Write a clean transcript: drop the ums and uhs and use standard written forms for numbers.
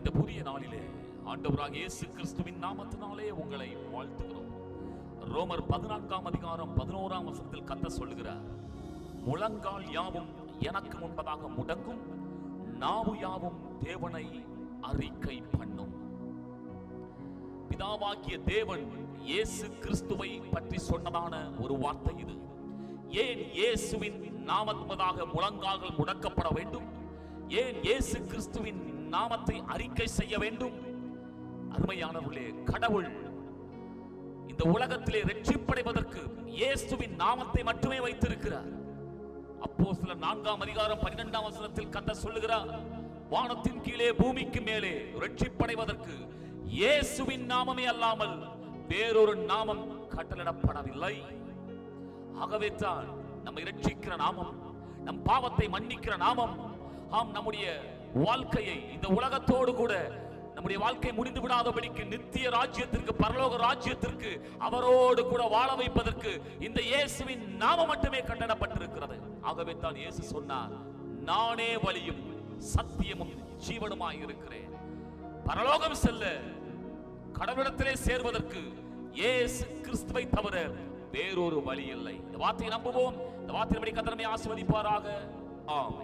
இந்த புதிய நாளிலே ஆண்டவராகிய இயேசு கிறிஸ்துவின் நாமத்தினாலே உங்களை வாழ்த்துகிறோம். ரோமர் 14ஆம் அதிகாரம் 11ஆம் வசனத்தில் கர்த்தர் சொல்லுகிறார், முழங்கால் யாவும் எனக்கு முன்பதாக முடங்கும், நாவு யாவும் தேவனை அறிக்கை பண்ணும். பிதாவாகிய தேவன் இயேசு கிறிஸ்துவை பற்றி சொன்னதான ஒரு வார்த்தை இது. ஏன் இயேசுவின் நாமத்துவதாக முழங்கால்கள் முடக்கப்பட வேண்டும்? ஏன் இயேசு கிறிஸ்துவின் நாமத்தை அறிக்கை செய்ய வேண்டும்? அருமையானவர்களே, கடவுள் இந்த உலகத்திலே ரட்சிப்படைவதற்கு இயேசுவின் நாமத்தை மட்டுமே வைத்திருக்கிறார். அப்போஸ்தலர் 4ஆம் அதிகாரம் 12ஆம் வசனத்தில் கர்த்தர் சொல்லுகிறார், வானத்தின் கீழே பூமிக்கு மேலே ரட்சிப்படைவதற்கு இயேசுவின் நாமமே அல்லாமல் வேறொரு நாமம் கட்டளிடப்படவில்லை. ஆகவே தான் நம்மை ரட்சிக்கிற நாமம், நம் பாவத்தை மன்னிக்கிற நாமம், நம்முடைய வாழ்க்கையை இந்த உலகத்தோடு கூட நம்முடைய வாழ்க்கை முடிந்து விடாதபடிக்கு நித்திய ராஜ்யத்திற்கு, பரலோக ராஜ்யத்திற்கு அவரோடு கூட வாழ வைப்பதற்கு இந்த இயேசுவின் நாமம் மட்டுமே கட்டணப்பட்டிருக்கிறது. ஆகவே தான் இயேசு சொன்னார், நானே வழியும் சத்தியமும் ஜீவனுமாய் இருக்கிறேன். பரலோகம் செல்ல, கடவுளிடத்திலே சேர்வதற்கு இயேசு கிறிஸ்துவை தவிர வேறொரு வழி இல்லை. இந்த வார்த்தையை நம்புவோம். இந்த வார்த்தையின்படி கர்த்தர் நம்மை ஆசீர்வதிப்பாராக. ஆமென்.